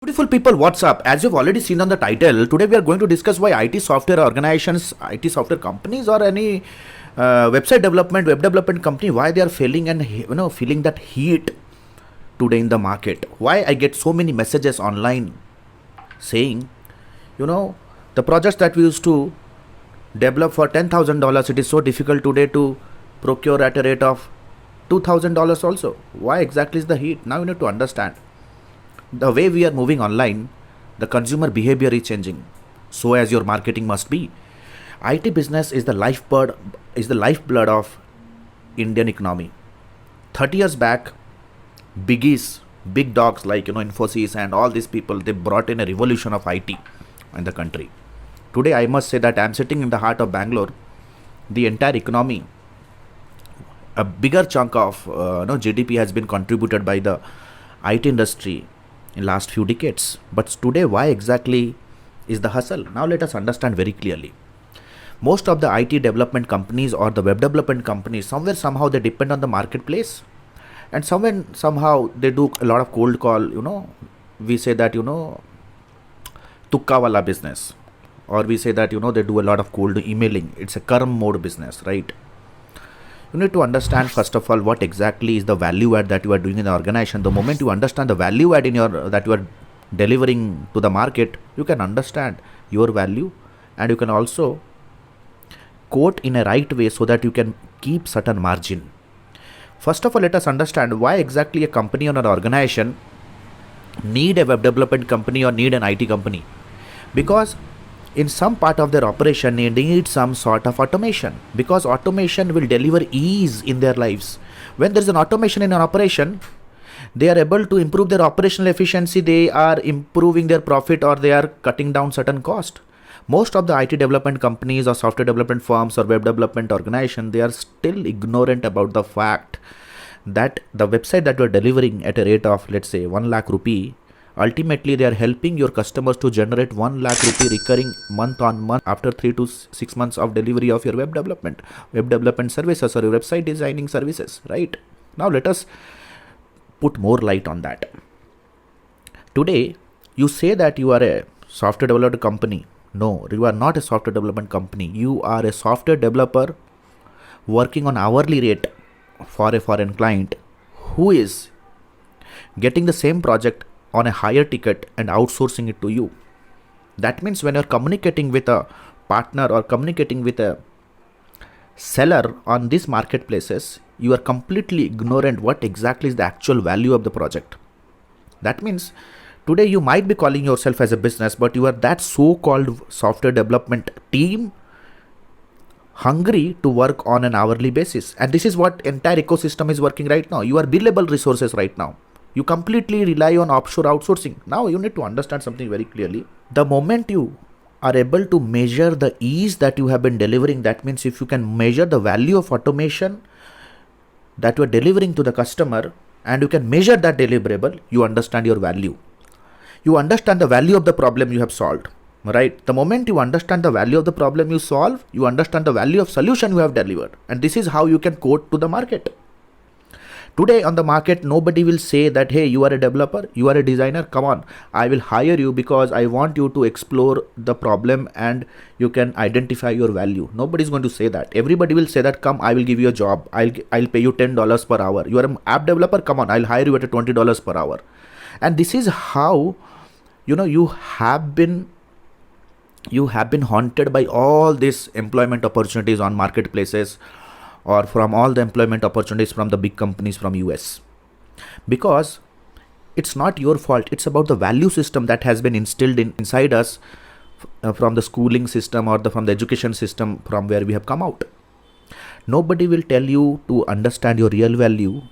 Beautiful people, what's up? As you've already seen on the title, today we are going to discuss why IT software organizations, IT software companies, or any website development, web development company, why they are failing and feeling that heat today in the market. Why I get so many messages online saying, the projects that we used to develop for $10,000, it is so difficult today to procure at a rate of $2,000 also. Why exactly is the heat? Now you need to understand. The way we are moving online, the consumer behavior is changing. So as your marketing must be. IT business is the lifeblood of Indian economy. 30 years back, biggies, big dogs like Infosys and all these people, they brought in a revolution of IT in the country. Today I must say that I am sitting in the heart of Bangalore. The entire economy, a bigger chunk of GDP has been contributed by the IT industry in last few decades. But today, why exactly is the hustle? Now let us understand very clearly. Most of the IT development companies or the web development companies, somehow they depend on the marketplace, and somehow they do a lot of cold call. We say that tukka wala business, or we say that they do a lot of cold emailing. It's a karm mode business, right? You need to understand first of all what exactly is the value add that you are doing in the organization. The moment you understand the value add that you are delivering to the market, you can understand your value, and you can also quote in a right way so that you can keep certain margin. First of all, let us understand why exactly a company or an organization need a web development company or need an IT company. Because in some part of their operation, they need some sort of automation, because automation will deliver ease in their lives. When there is an automation in an operation, they are able to improve their operational efficiency, they are improving their profit, or they are cutting down certain cost. Most of the IT development companies or software development firms or web development organization, they are still ignorant about the fact that the website that you are delivering at a rate of, let's say, 1 lakh rupee, ultimately they are helping your customers to generate 1 lakh rupee recurring month on month after 3 to 6 months of delivery of your web development services or your website designing services, right? Now let us put more light on that. Today you say that you are a software development company. No, you are not a software development company. You are a software developer working on hourly rate for a foreign client who is getting the same project on a higher ticket and outsourcing it to you. That means when you're communicating with a partner or communicating with a seller on these marketplaces, you are completely ignorant what exactly is the actual value of the project. That means today you might be calling yourself as a business, but you are that so-called software development team hungry to work on an hourly basis. And this is what entire ecosystem is working right now. You are billable resources right now. You completely rely on offshore outsourcing. Now you need to understand something very clearly. The moment you are able to measure the ease that you have been delivering, that means if you can measure the value of automation that you are delivering to the customer and you can measure that deliverable, you understand your value. You understand the value of the problem you have solved, right? The moment you understand the value of the problem you solve, you understand the value of solution you have delivered. And this is how you can quote to the market. Today on the market, nobody will say that, hey, you are a developer, you are a designer, come on, I will hire you because I want you to explore the problem and you can identify your value. Nobody is going to say that. Everybody will say that, come, I will give you a job, I'll pay you $10 per hour. You are an app developer, come on, I'll hire you at $20 per hour. And this is how you have been haunted by all these employment opportunities on marketplaces, or from all the employment opportunities from the big companies from US. Because it's not your fault. It's about the value system that has been instilled inside us from the schooling system or from the education system from where we have come out. Nobody will tell you to understand your real value,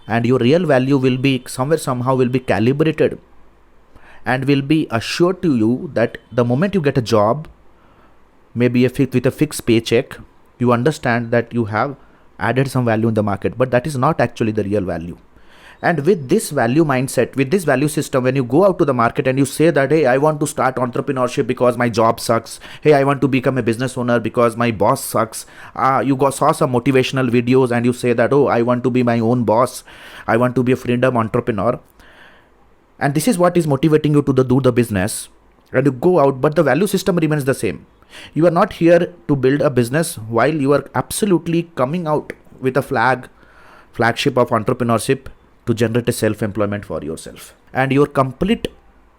and your real value will be somehow will be calibrated and will be assured to you that the moment you get a job, maybe with a fixed paycheck, you understand that you have added some value in the market, but that is not actually the real value. And with this value mindset, with this value system, when you go out to the market and you say that, hey, I want to start entrepreneurship because my job sucks. Hey, I want to become a business owner because my boss sucks. Saw some motivational videos and you say that, oh, I want to be my own boss. I want to be a freedom entrepreneur. And this is what is motivating you to do the business, and you go out, but the value system remains the same. You are not here to build a business while you are absolutely coming out with a flagship of entrepreneurship to generate a self-employment for yourself. And your complete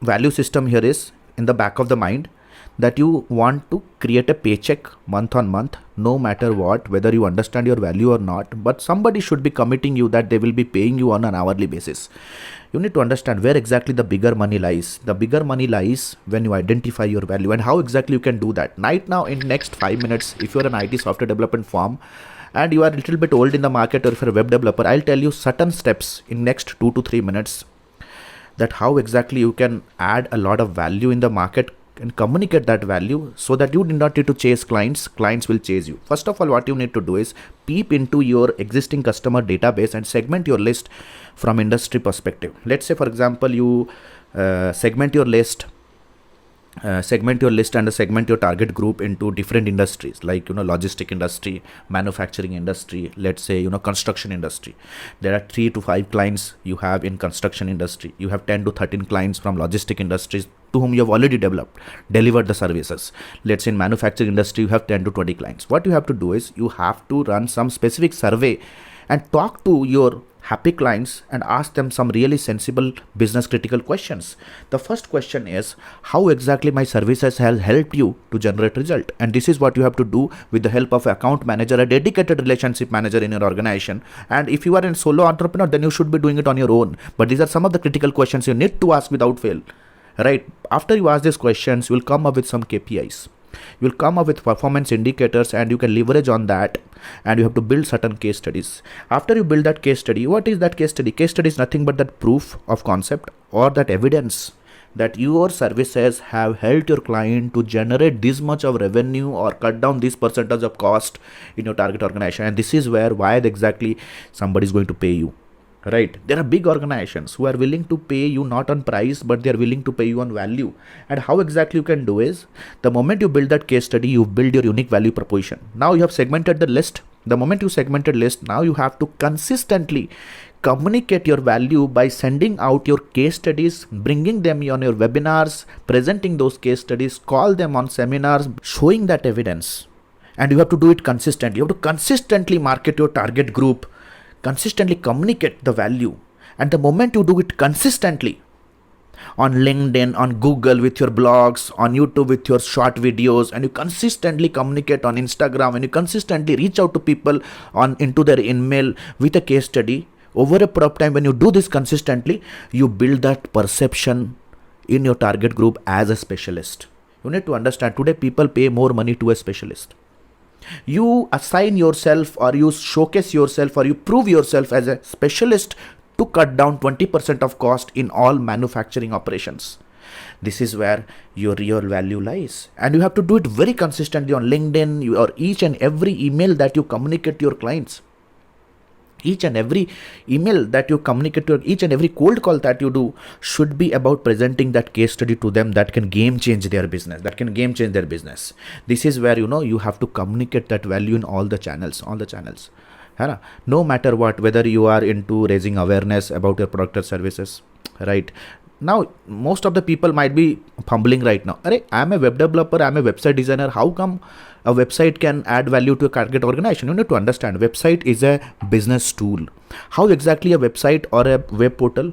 value system here is in the back of the mind that you want to create a paycheck month on month, no matter what, whether you understand your value or not, but somebody should be committing you that they will be paying you on an hourly basis. You need to understand where exactly the bigger money lies. The bigger money lies when you identify your value, and how exactly you can do that. Right now, in next 5 minutes, if you're an IT software development firm and you are a little bit old in the market, or if you're a web developer, I'll tell you certain steps in next 2 to 3 minutes that how exactly you can add a lot of value in the market and communicate that value so that you do not need to chase clients. Clients will chase you. First of all, what you need to do is peep into your existing customer database and segment your list from industry perspective. Let's say, for example, you segment your list and segment your target group into different industries, like logistic industry, manufacturing industry, let's say construction industry. There are 3 to 5 clients you have in construction industry. You have 10 to 13 clients from logistic industries to whom you have already delivered the services. Let's say in manufacturing industry you have 10 to 20 clients. What you have to do is you have to run some specific survey and talk to your happy clients and ask them some really sensible business critical questions. The first question is, how exactly my services has helped you to generate result? And this is what you have to do with the help of account manager, a dedicated relationship manager in your organization. And if you are a solo entrepreneur, then you should be doing it on your own. But these are some of the critical questions you need to ask without fail. Right? After you ask these questions, you will come up with some KPIs. You will come up with performance indicators, and you can leverage on that, and you have to build certain case studies. After you build that case study, what is that case study? Case study is nothing but that proof of concept or that evidence that your services have helped your client to generate this much of revenue or cut down this percentage of cost in your target organization. And this is why exactly somebody is going to pay you. Right? There are big organizations who are willing to pay you not on price, but they are willing to pay you on value. And how exactly you can do is, the moment you build that case study, you build your unique value proposition. Now you have segmented the list. The moment you segmented list, now you have to consistently communicate your value by sending out your case studies, bringing them on your webinars, presenting those case studies, call them on seminars, showing that evidence. And you have to do it consistently. You have to consistently market your target group, consistently communicate the value. And the moment you do it consistently on LinkedIn, on Google with your blogs, on YouTube with your short videos, and you consistently communicate on Instagram, and you consistently reach out to people into their email with a case study, over a period of time, when you do this consistently, you build that perception in your target group as a specialist. You need to understand, today people pay more money to a specialist. You assign yourself, or you showcase yourself, or you prove yourself as a specialist to cut down 20% of cost in all manufacturing operations. This is where your real value lies. And you have to do it very consistently on LinkedIn, or each and every email that you communicate to your clients. Each and every email that you communicate to, each and every cold call that you do should be about presenting that case study to them that can game change their business, This is where, you have to communicate that value in all the channels. No matter what, whether you are into raising awareness about your product or services, right? Now, most of the people might be fumbling right now. I'm a web developer, I'm a website designer. How come a website can add value to a target organization? You need to understand, website is a business tool. How exactly a website or a web portal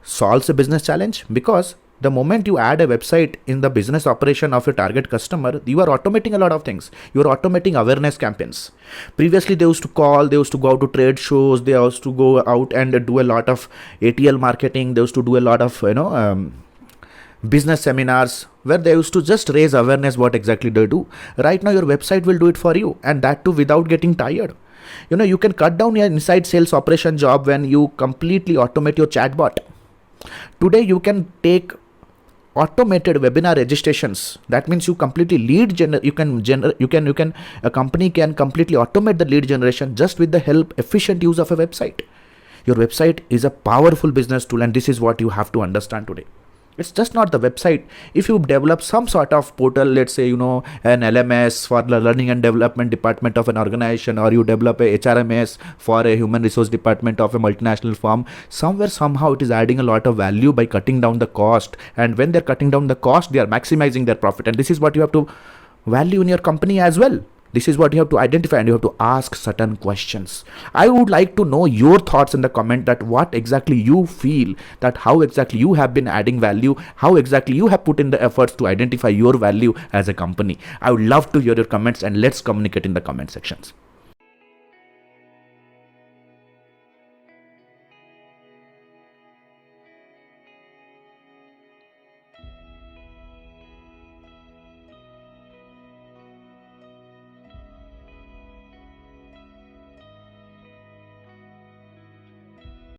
solves a business challenge? Because the moment you add a website in the business operation of your target customer, you are automating a lot of things. You are automating awareness campaigns. Previously, they used to call, they used to go out to trade shows, they used to go out and do a lot of ATL marketing, they used to do a lot of, business seminars where they used to just raise awareness what exactly they do. Right now, your website will do it for you, and that too without getting tired. You can cut down your inside sales operation job when you completely automate your chatbot. Today, you can take automated webinar registrations. That means you completely a company can completely automate the lead generation just with the efficient use of a website. Your website is a powerful business tool, and this is what you have to understand today. It's just not the website. If you develop some sort of portal, let's say, an LMS for the learning and development department of an organization, or you develop a HRMS for a human resource department of a multinational firm, somewhere, somehow it is adding a lot of value by cutting down the cost. And when they're cutting down the cost, they are maximizing their profit. And this is what you have to value in your company as well. This is what you have to identify, and you have to ask certain questions. I would like to know your thoughts in the comment, that what exactly you feel, that how exactly you have been adding value, how exactly you have put in the efforts to identify your value as a company. I would love to hear your comments, and let's communicate in the comment sections.